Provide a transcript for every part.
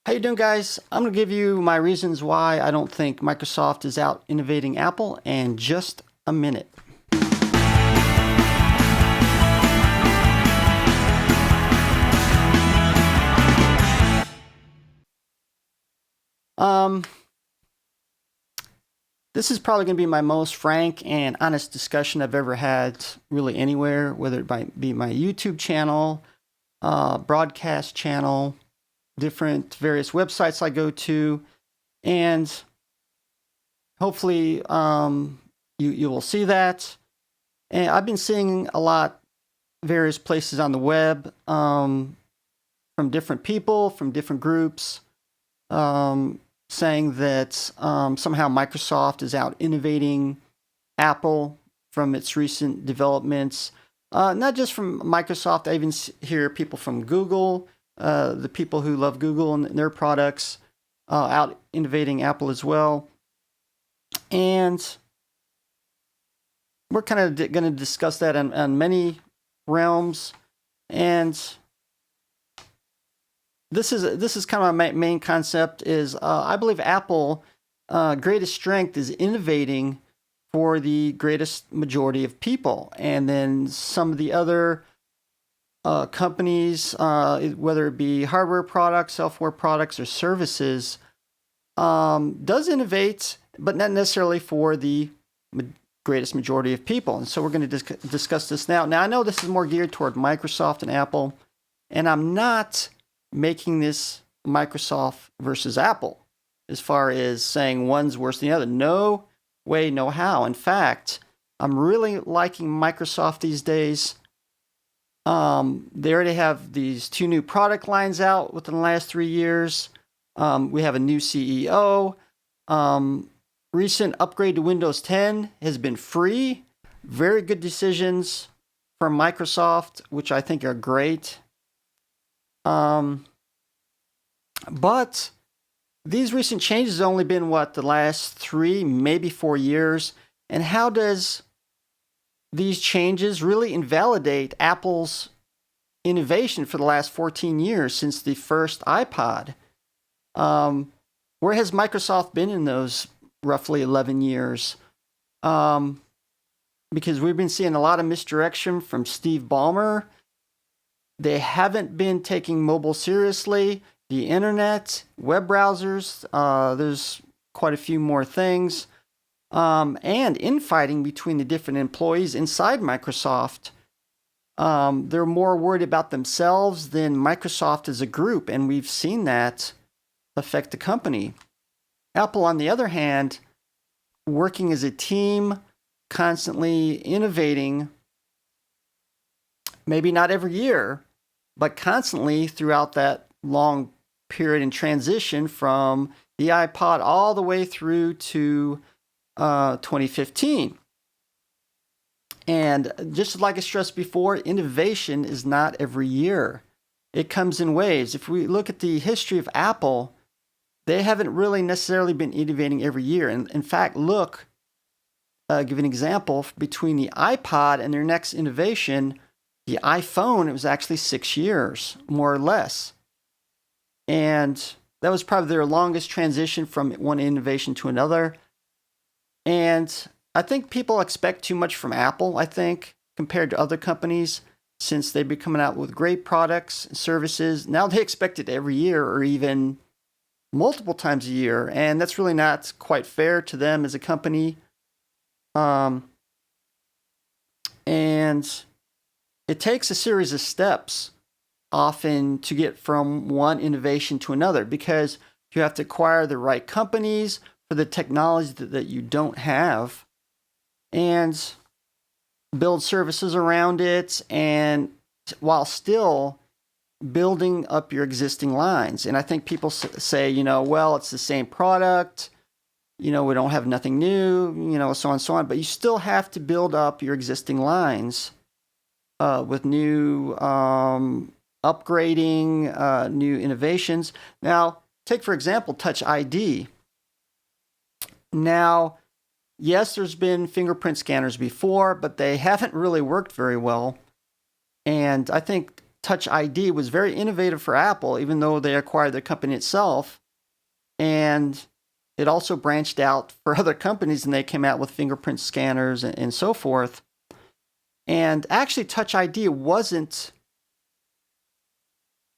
How you doing, guys? I'm going to give you my reasons why I don't think Microsoft is out innovating Apple in just a minute. Um, this is probably going to be my most frank and honest discussion I've ever had really anywhere, whether it might be my YouTube channel, broadcast channel, different various websites I go to, and hopefully you will see that. And I've been seeing a lot various places on the web from different people, from different groups, saying that somehow Microsoft is out innovating Apple from its recent developments. Not just from Microsoft, I even hear people from Google, the people who love Google and their products, out innovating Apple as well. And we're kind of going to discuss that on many realms. And this is kind of my main concept is I believe Apple greatest strength is innovating for the greatest majority of people, and then some of the other companies, whether it be hardware products, software products, or services, does innovate, but not necessarily for the greatest majority of people. And so we're going to discuss this now. Now, I know this is more geared toward Microsoft and Apple, and I'm not making this Microsoft versus Apple as far as saying one's worse than the other. No way, no how. In fact, I'm really liking Microsoft these days. They already have these 2 new product lines out within the last 3 years. We have a new CEO. Recent upgrade to Windows 10 has been free. Very good decisions from Microsoft, which I think are great. But these recent changes have only been, the last 3, maybe 4 years. And how does these changes really invalidate Apple's innovation for the last 14 years since the first iPod? Where has Microsoft been in those roughly 11 years? Because we've been seeing a lot of misdirection from Steve Ballmer. They haven't been taking mobile seriously. The internet, web browsers, there's quite a few more things. And infighting between the different employees inside Microsoft. They're more worried about themselves than Microsoft as a group, and we've seen that affect the company. Apple, on the other hand, working as a team, constantly innovating, maybe not every year, but constantly throughout that long period in transition from the iPod all the way through to 2015. And just like I stressed before, innovation is not every year. It comes in waves. If we look at the history of Apple, they haven't really necessarily been innovating every year. And in fact, look, give an example, between the iPod and their next innovation, the iPhone, it was actually 6 years, more or less. And that was probably their longest transition from one innovation to another. And I think people expect too much from Apple, compared to other companies, since they've been coming out with great products and services. Now they expect it every year or even multiple times a year, and that's really not quite fair to them as a company. And it takes a series of steps often to get from one innovation to another, because you have to acquire the right companies for the technology that you don't have and build services around it, and while still building up your existing lines. And I think people say, well, it's the same product, we don't have nothing new, so on and so on. But you still have to build up your existing lines with new upgrading, new innovations. Now, take, for example, Touch ID. Now, yes, there's been fingerprint scanners before, but they haven't really worked very well. And I think Touch ID was very innovative for Apple, even though they acquired the company itself. And it also branched out for other companies, and they came out with fingerprint scanners and so forth. And actually, Touch ID wasn't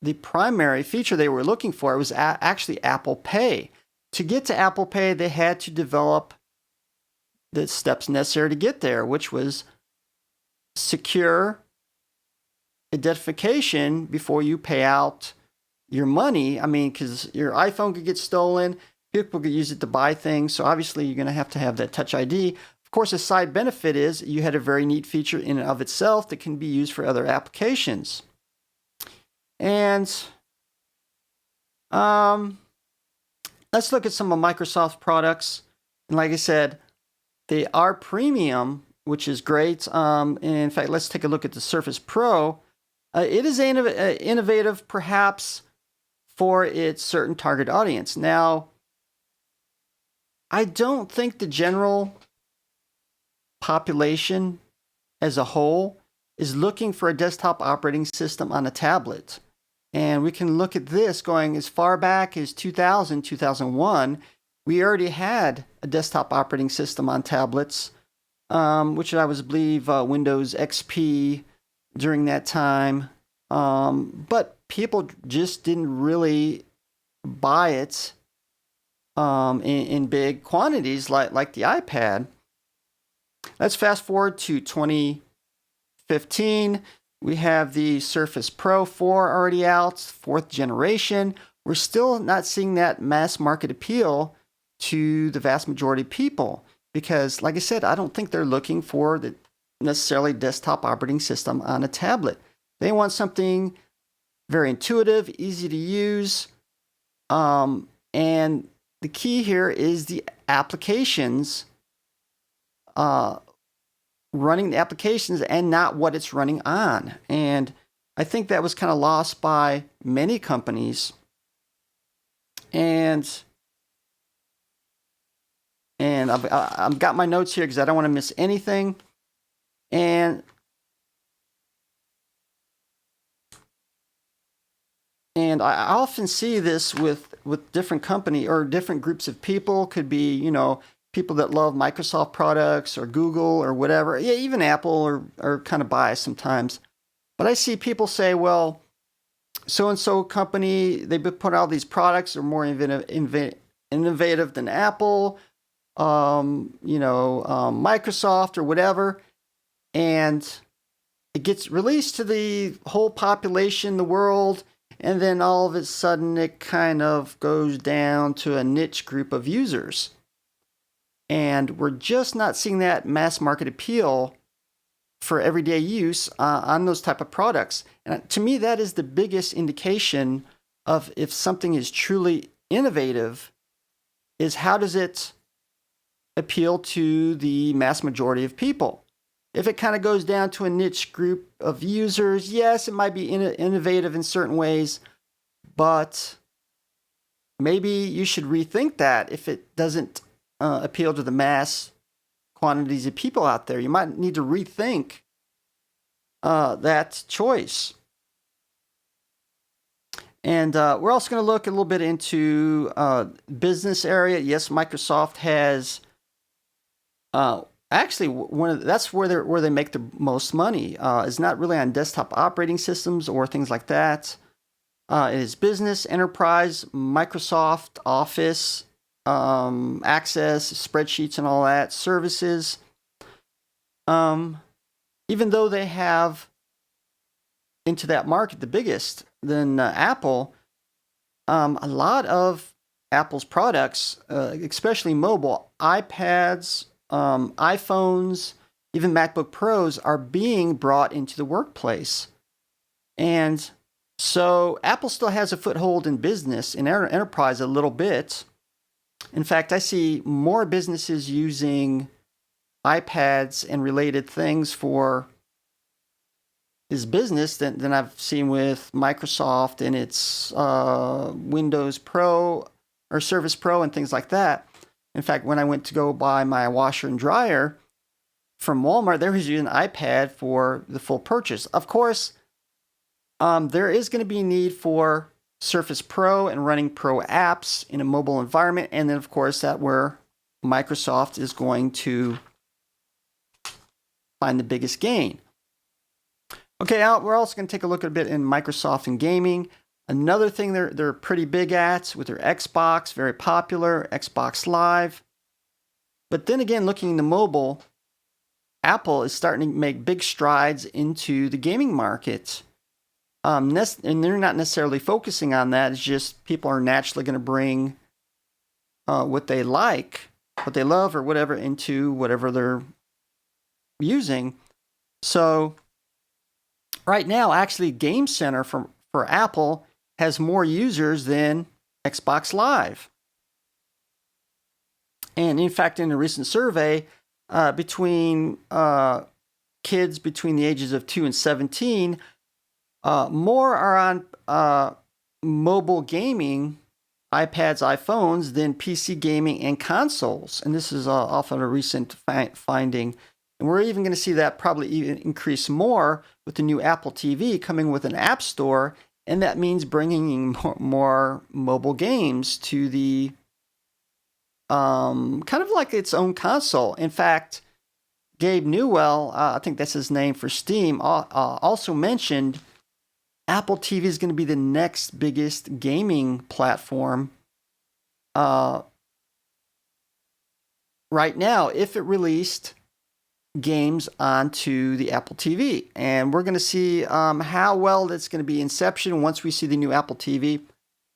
the primary feature they were looking for. It was actually Apple Pay. To get to Apple Pay, they had to develop the steps necessary to get there, which was secure identification before you pay out your money. I mean, because your iPhone could get stolen, people could use it to buy things. So obviously, you're going to have that Touch ID. Of course, a side benefit is you had a very neat feature in and of itself that can be used for other applications. And let's look at some of Microsoft's products. And like I said, they are premium, which is great. And in fact, let's take a look at the Surface Pro. It is innovative, perhaps, for its certain target audience. Now, I don't think the general population as a whole is looking for a desktop operating system on a tablet. And we can look at this going as far back as 2000, 2001. We already had a desktop operating system on tablets, which I believe Windows XP during that time. But people just didn't really buy it in big quantities like the iPad. Let's fast forward to 2015. We have the Surface Pro 4 already out, 4th generation. We're still not seeing that mass market appeal to the vast majority of people because, like I said, I don't think they're looking for the necessarily desktop operating system on a tablet. They want something very intuitive, easy to use, and the key here is the applications, running the applications and not what it's running on. And I think that was kind of lost by many companies. And I've got my notes here because I don't want to miss anything. And I often see this with different company or different groups of people. Could be, people that love Microsoft products or Google or whatever. Yeah, even Apple are kind of biased sometimes. But I see people say, well, so-and-so company, they put out these products are more innovative than Apple, Microsoft or whatever. And it gets released to the whole population, the world, and then all of a sudden it kind of goes down to a niche group of users. And we're just not seeing that mass market appeal for everyday use on those type of products. And to me, that is the biggest indication of if something is truly innovative, is how does it appeal to the mass majority of people? If it kind of goes down to a niche group of users, yes, it might be innovative in certain ways, but maybe you should rethink that if it doesn't appeal to the mass quantities of people out there. You might need to rethink that choice. And we're also going to look a little bit into business area. Yes, Microsoft has actually that's where they make the most money. It's not really on desktop operating systems or things like that. It is business, enterprise, Microsoft Office, Access, spreadsheets, and all that, services. Even though they have into that market the biggest than Apple, a lot of Apple's products, especially mobile, iPads, iPhones, even MacBook Pros, are being brought into the workplace. And so Apple still has a foothold in business, in enterprise a little bit. In fact, I see more businesses using iPads and related things for his business than I've seen with Microsoft and its Windows Pro or Surface Pro and things like that. In fact, when I went to go buy my washer and dryer from Walmart, they was using an iPad for the full purchase. Of course, there is going to be need for Surface Pro and running pro apps in a mobile environment. And then, of course, that's where Microsoft is going to find the biggest gain. Okay, we're also going to take a look at a bit in Microsoft and gaming. Another thing they're pretty big at with their Xbox, very popular, Xbox Live. But then again, looking into mobile, Apple is starting to make big strides into the gaming market. And they're not necessarily focusing on that. It's just people are naturally going to bring what they like, what they love, or whatever into whatever they're using. So right now, actually, Game Center for Apple has more users than Xbox Live. And in fact, in a recent survey, between kids between the ages of 2 and 17, more are on mobile gaming, iPads, iPhones, than PC gaming and consoles. And this is often a recent finding. And we're even going to see that probably even increase more with the new Apple TV coming with an app store. And that means bringing more mobile games to the kind of like its own console. In fact, Gabe Newell, I think that's his name for Steam, also mentioned Apple TV is going to be the next biggest gaming platform right now if it released games onto the Apple TV. And we're going to see how well that's going to be inception once we see the new Apple TV.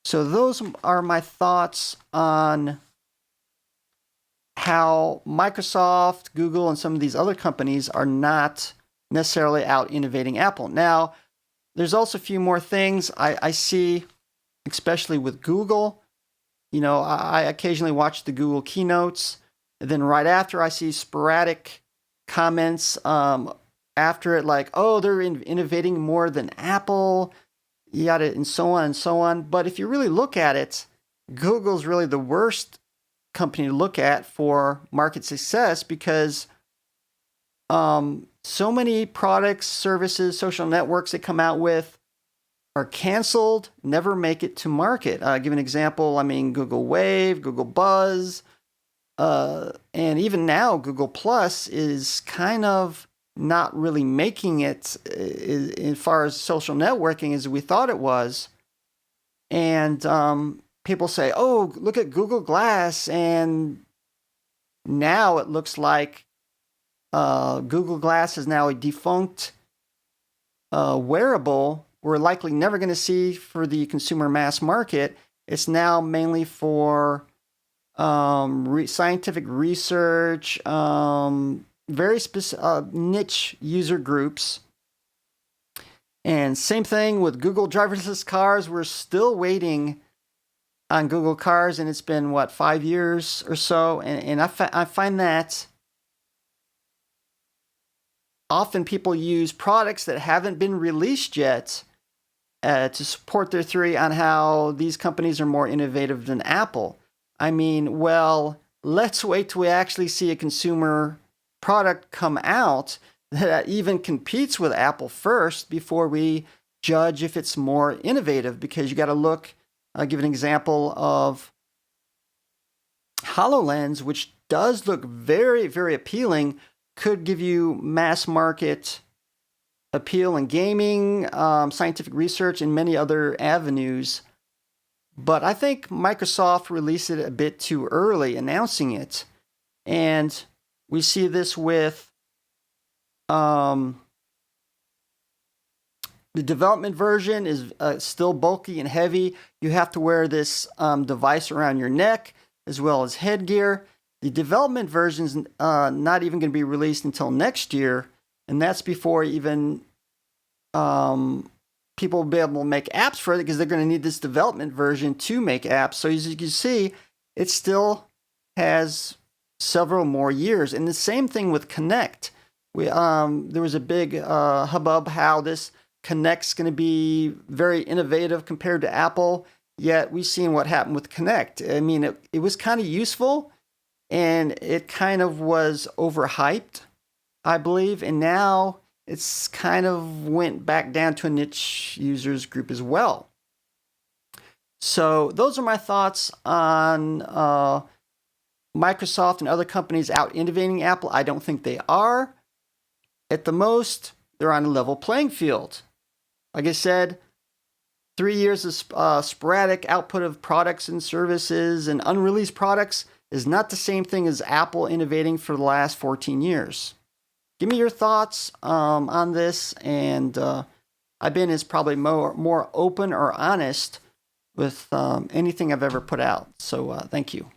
So those are my thoughts on how Microsoft, Google, and some of these other companies are not necessarily out innovating Apple. Now, there's also a few more things I see, especially with Google. You know, I occasionally watch the Google keynotes. And then right after, I see sporadic comments after it, like, oh, they're innovating more than Apple, yada, and so on and so on. But if you really look at it, Google's really the worst company to look at for market success because so many products, services, social networks they come out with are canceled, never make it to market. Give an example, Google Wave, Google Buzz, and even now Google Plus is kind of not really making it as far as social networking as we thought it was. And people say, oh, look at Google Glass, and now it looks like Google Glass is now a defunct wearable we're likely never going to see for the consumer mass market. It's now mainly for scientific research, very specific niche user groups. And same thing with Google driverless cars. We're still waiting on Google cars, and it's been, 5 years or so? And I find that often people use products that haven't been released yet to support their theory on how these companies are more innovative than Apple. Let's wait till we actually see a consumer product come out that even competes with Apple first before we judge if it's more innovative, because you got to look. I'll give an example of HoloLens, which does look very, very appealing, could give you mass market appeal in gaming, scientific research, and many other avenues. But I think Microsoft released it a bit too early, announcing it. And we see this with the development version is still bulky and heavy. You have to wear this device around your neck as well as headgear. The development version's not even going to be released until next year, and that's before even people will be able to make apps for it, because they're going to need this development version to make apps. So as you can see, it still has several more years. And the same thing with Connect. There was a big hubbub how this Connect's going to be very innovative compared to Apple, yet we've seen what happened with Connect. It was kind of useful, and it kind of was overhyped, I believe, and now it's kind of went back down to a niche users group as well. So those are my thoughts on Microsoft and other companies out innovating Apple. I don't think they are. At the most, they're on a level playing field. Like I said, 3 years of sporadic output of products and services and unreleased products is not the same thing as Apple innovating for the last 14 years. Give me your thoughts on this, and I've been as probably more open or honest with anything I've ever put out. So thank you.